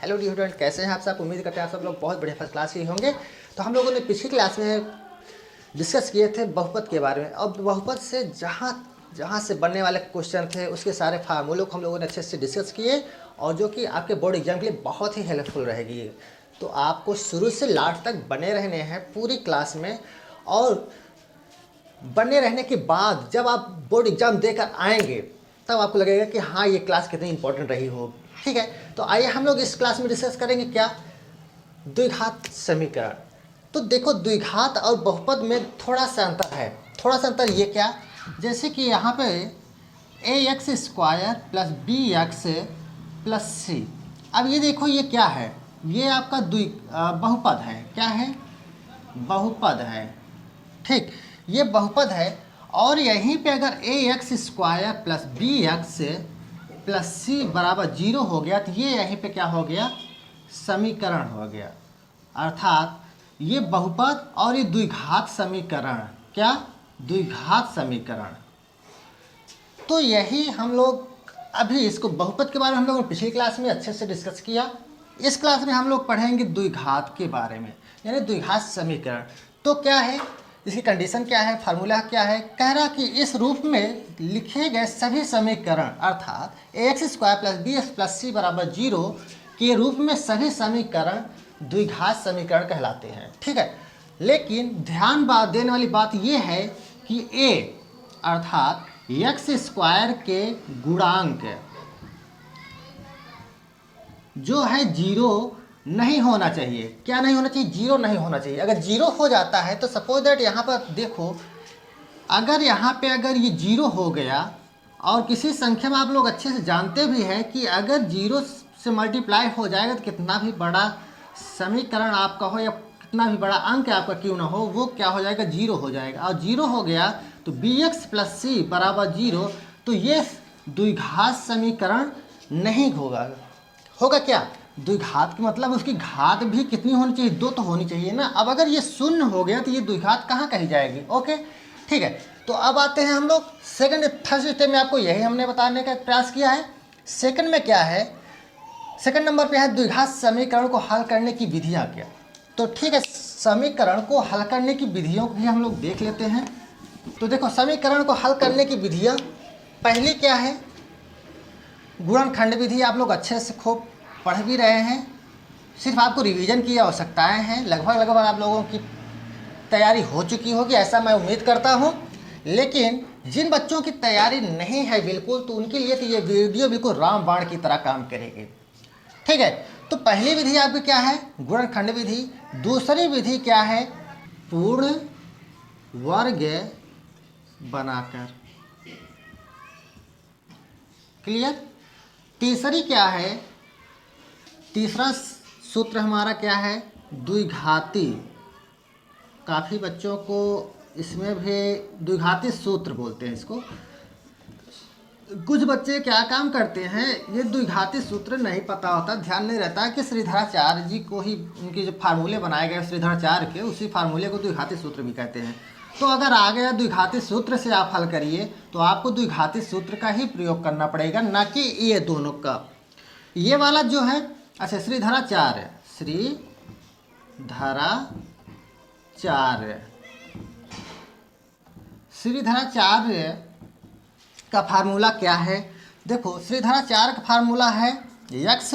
Hello dear student, कैसे हैं आप सब। उम्मीद करते हैं आप सब लोग बहुत बढ़िया फर्स्ट क्लास के ही होंगे। तो हम लोगों ने पिछली क्लास में डिस्कस किए थे बहुपद के बारे में। अब बहुपद से जहाँ से बनने वाले क्वेश्चन थे उसके सारे फार्मूलों को हम लोगों ने अच्छे से डिस्कस किए, और जो कि आपके बोर्ड एग्जाम के लिए बहुत ही हेल्पफुल रहेगी। तो आपको शुरू से लास्ट तक बने रहने हैं पूरी क्लास में, और बने रहने के बाद जब आप बोर्ड एग्जाम देकर आएंगे तब आपको लगेगा कि हाँ, ये क्लास कितनी इंपॉर्टेंट रही हो। ठीक है, तो आइए हम लोग इस क्लास में डिस्कस करेंगे क्या, द्विघात समीकरण। तो देखो, द्विघात और बहुपद में थोड़ा सा अंतर है। थोड़ा सा अंतर ये क्या, जैसे कि यहाँ पे ax square plus bx plus c। अब ये देखो, ये क्या है, ये आपका बहुपद है। क्या है? बहुपद है। ठीक, ये बहुपद है, और यहीं पे अगर ax square plus bx plus c बराबर 0 हो गया तो ये यहीं पे क्या हो गया, समीकरण हो गया। अर्थात ये बहुपद और ये द्विघात समीकरण। क्या? द्विघात समीकरण। तो यही हम लोग अभी इसको, बहुपद के बारे में हम लोगों ने पिछली क्लास में अच्छे से डिस्कस किया। इस क्लास में हम लोग पढ़ेंगे द्विघात के बारे में, यानी द्विघात समीकरण। तो क्या है, इसकी कंडीशन क्या है, फार्मूला क्या है। कह रहा कि इस रूप में लिखे गए सभी समीकरण, अर्थात ax square plus bx plus c बराबर 0 के रूप में सभी समीकरण द्विघात समीकरण कहलाते हैं। ठीक है, लेकिन ध्यान देने वाली बात यह है कि a अर्थात x स्क्वायर के गुणांक जो है 0 नहीं होना चाहिए। क्या नहीं होना चाहिए? 0 नहीं होना चाहिए। अगर 0 हो जाता है तो सपोज दैट यहाँ पर देखो, अगर यहाँ पे अगर ये 0 हो गया, और किसी संख्या में आप लोग अच्छे से जानते भी हैं कि अगर 0 से मल्टीप्लाई हो जाएगा तो कितना भी बड़ा समीकरण आपका हो या कितना भी बड़ा अंक आपका क्यों ना हो, वो क्या हो जाएगा, 0 हो जाएगा। और 0 हो गया तो bx प्लस c बराबर 0, तो ये द्विघात समीकरण नहीं होगा। होगा क्या? द्विघात का मतलब उसकी घात भी कितनी होनी चाहिए, 2 तो होनी चाहिए ना। अब अगर ये शून्य हो गया तो ये द्विघात कहाँ कही जाएगी। ओके, ठीक है। तो अब आते हैं हम लोग सेकंड। फर्स्ट स्टेप में आपको यही हमने बताने का प्रयास किया है। सेकंड में क्या है, सेकंड नंबर पे है द्विघात समीकरण को हल करने की विधियाँ क्या। तो ठीक है, समीकरण को हल करने की विधियों को भी हम लोग देख लेते हैं। तो देखो, समीकरण को हल करने की विधियाँ, पहली क्या है, गुणनखंड विधि। आप लोग अच्छे से खूब पढ़ भी रहे हैं, सिर्फ आपको रिवीजन की आवश्यकताएं हैं। लगभग आप लोगों की तैयारी हो चुकी होगी, ऐसा मैं उम्मीद करता हूं। लेकिन जिन बच्चों की तैयारी नहीं है बिल्कुल, तो उनके लिए तो ये वीडियो बिल्कुल रामबाण की तरह काम करेगी। ठीक है, तो पहली विधि आपकी क्या है, गुणनखंड विधि। दूसरी विधि क्या है, पूर्ण वर्ग बनाकर। क्लियर? तीसरी क्या है, तीसरा सूत्र हमारा क्या है, द्विघाती। काफ़ी बच्चों को इसमें भी द्विघाती सूत्र बोलते हैं इसको। कुछ बच्चे क्या काम करते हैं, ये द्विघाती सूत्र नहीं पता होता, ध्यान नहीं रहता कि श्रीधराचार्य जी को ही उनके जो फार्मूले बनाए गए श्रीधराचार्य के, उसी फार्मूले को द्विघाती सूत्र भी कहते हैं। तो अगर आ गया द्विघाती सूत्र से आप हल करिए, तो आपको द्विघाती सूत्र का ही प्रयोग करना पड़ेगा, ना कि ये दोनों का। ये वाला जो है, अच्छा, श्रीधराचार्य का फार्मूला क्या है। देखो, श्रीधराचार्य का फार्मूला है x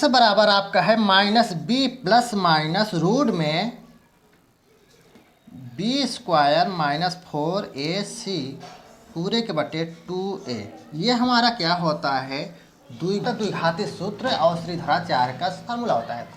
बराबर आपका है minus b plus minus root में बी स्क्वायर माइनस 4ac पूरे के बटे 2a। ये हमारा क्या होता है, द्विघाती सूत्र और श्रीधराचार्य का फार्मूला होता है।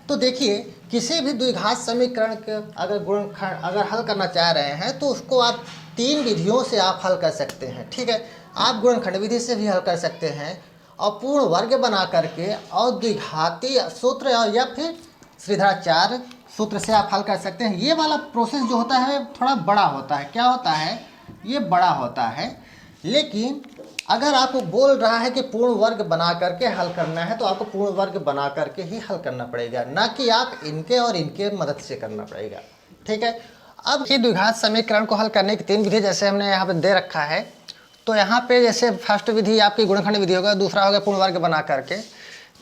तो देखिए, किसी भी द्विघात समीकरण के अगर हल करना चाह रहे हैं तो उसको आप 3 विधियों से आप हल कर सकते हैं। ठीक है, आप गुणनखंड विधि से भी हल कर सकते हैं, और पूर्ण वर्ग बना करके, और द्विघाती सूत्र, या फिर श्रीधराचार्य सूत्र से आप हल कर सकते हैं। ये वाला प्रोसेस जो होता है थोड़ा बड़ा होता है। क्या होता है, ये बड़ा होता है। लेकिन अगर आपको बोल रहा है कि पूर्ण वर्ग बना करके हल करना है, तो आपको पूर्ण वर्ग बना करके ही हल करना पड़ेगा, ना कि आप इनके और इनके मदद से करना पड़ेगा। ठीक है, अब ये द्विघात समीकरण को हल करने की 3 विधि जैसे हमने यहाँ पे दे रखा है। तो यहाँ पे जैसे फर्स्ट विधि आपकी गुणनखंड विधि होगा, दूसरा होगा पूर्ण वर्ग बना करके।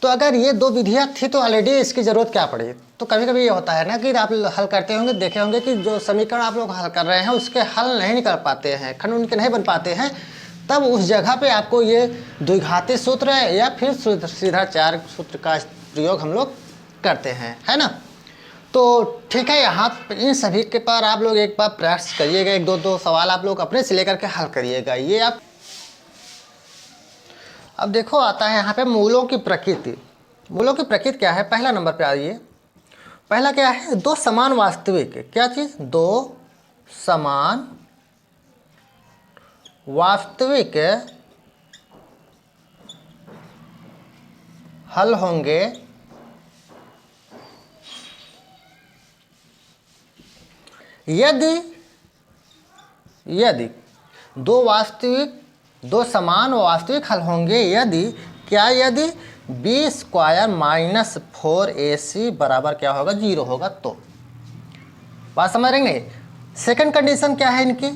तो अगर ये दो विधियाँ थी तो ऑलरेडी इसकी ज़रूरत क्या पड़ी। तो कभी कभी ये होता है ना कि आप हल करते होंगे, देखे होंगे कि जो समीकरण आप लोग हल कर रहे हैं उसके हल नहीं निकल पाते हैं, खंड उनके नहीं बन पाते हैं, तब उस जगह पे आपको ये द्विघाती सूत्र या फिर सीधा चार सूत्र का प्रयोग हम लोग करते हैं, है ना। तो ठीक है, यहाँ इन सभी के पर आप लोग एक बार प्रयास करिएगा, एक दो सवाल आप लोग अपने से लेकर के हल करिएगा। ये आप अब देखो आता है यहाँ पे मूलों की प्रकृति। मूलों की प्रकृति क्या है, पहला नंबर पे आइए। पहला क्या है, दो समान वास्तविक, क्या चीज़, दो समान वास्तविक हल होंगे यदि दो समान वास्तविक हल होंगे यदि क्या, यदि बी स्क्वायर माइनस 4ac बराबर क्या होगा, 0 होगा। तो बात समझ रहे हैं। सेकंड कंडीशन क्या है इनकी,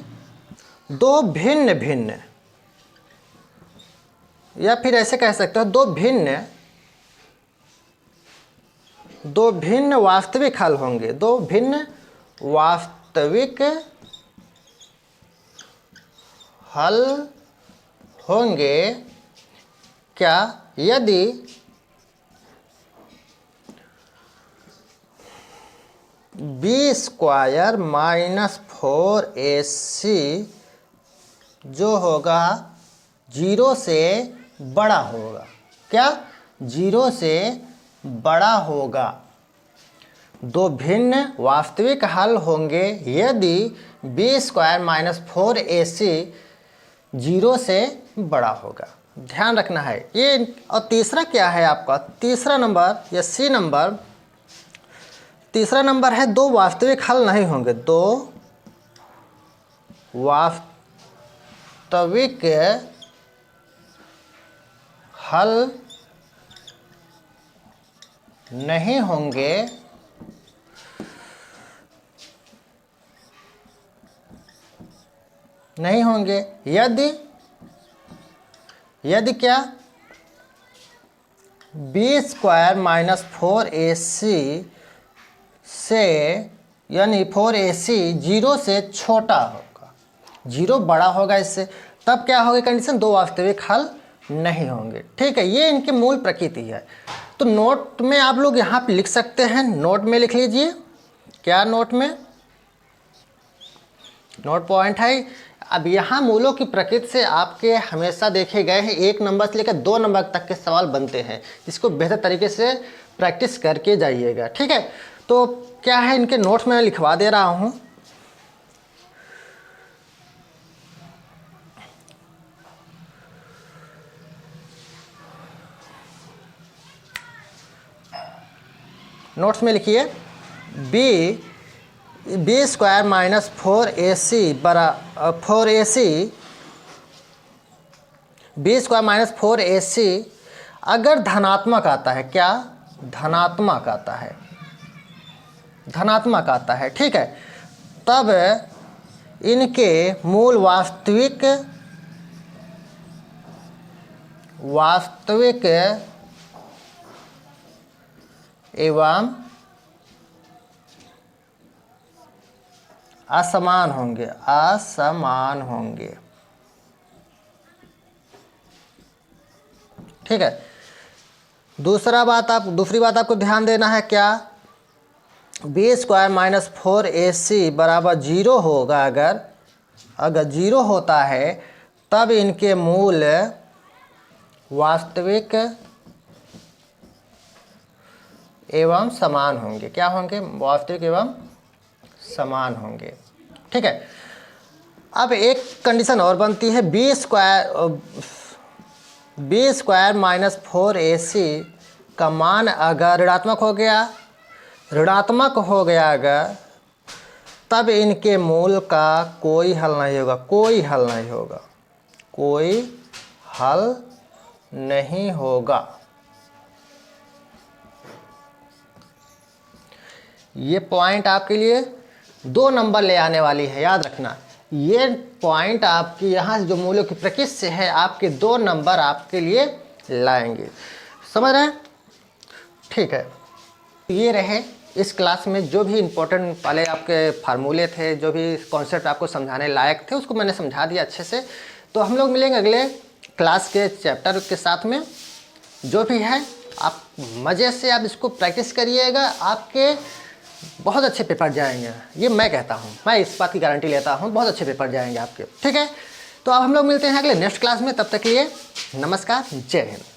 दो भिन्न भिन्न, या फिर ऐसे कह सकते हो दो भिन्न वास्तविक हल होंगे, दो भिन्न वास्तविक हल होंगे क्या, यदि बी स्क्वायर माइनस 4ac जो होगा 0 से बड़ा होगा, क्या, 0 से बड़ा होगा। दो भिन्न वास्तविक हल होंगे यदि बी स्क्वायर माइनस 4ac 0 से बड़ा होगा। ध्यान रखना है ये। और तीसरा क्या है आपका, तीसरा नंबर या सी नंबर, तीसरा नंबर है दो वास्तविक हल नहीं होंगे, दो वास्तविक हल नहीं होंगे यदि क्या, बी स्क्वायर माइनस 4ac से, यानी 4ac 0 से छोटा होगा, 0 बड़ा होगा इससे, तब क्या होगी कंडीशन, दो वास्तविक हल नहीं होंगे। ठीक है, ये इनकी मूल प्रकृति है। तो नोट में आप लोग यहाँ पे लिख सकते हैं, नोट में लिख लीजिए। क्या नोट में, नोट पॉइंट है। अब यहाँ मूलों की प्रकृति से आपके हमेशा देखे गए हैं 1 नंबर से लेकर 2 नंबर तक के सवाल बनते हैं, इसको बेहतर तरीके से प्रैक्टिस करके जाइएगा। ठीक है, तो क्या है, इनके नोट्स में लिखवा दे रहा हूँ। नोट्स में लिखिए b square minus 4ac b square minus 4ac अगर धनात्मक आता है, क्या, धनात्मक आता है, ठीक है, तब इनके मूल वास्तविक एवं असमान होंगे। ठीक है, दूसरी बात आपको ध्यान देना है, क्या, बी स्क्वायर माइनस 4ac बराबर 0 होगा। अगर 0 होता है तब इनके मूल वास्तविक एवं समान होंगे। क्या होंगे, वास्तविक एवं समान होंगे। ठीक है, अब एक कंडीशन और बनती है, बी स्क्वायर माइनस 4ac का मान अगर ऋणात्मक हो गया अगर, तब इनके मूल का कोई हल नहीं होगा। ये पॉइंट आपके लिए 2 नंबर ले आने वाली है, याद रखना। ये पॉइंट आपकी यहाँ से जो मूल्यों की प्रकृति से है, आपके 2 नंबर आपके लिए लाएंगे। समझ रहे हैं। ठीक है, ये रहे इस क्लास में जो भी इम्पोर्टेंट वाले आपके फार्मूले थे, जो भी कॉन्सेप्ट आपको समझाने लायक थे, उसको मैंने समझा दिया अच्छे से। तो हम लोग मिलेंगे अगले क्लास के चैप्टर के साथ में। जो भी है आप मज़े से आप इसको प्रैक्टिस करिएगा, आपके बहुत अच्छे पेपर जाएंगे, ये मैं कहता हूँ, मैं इस बात की गारंटी लेता हूँ, बहुत अच्छे पेपर जाएंगे आपके। ठीक है, तो अब हम लोग मिलते हैं अगले नेक्स्ट क्लास में, तब तक के लिए नमस्कार, जय हिंद।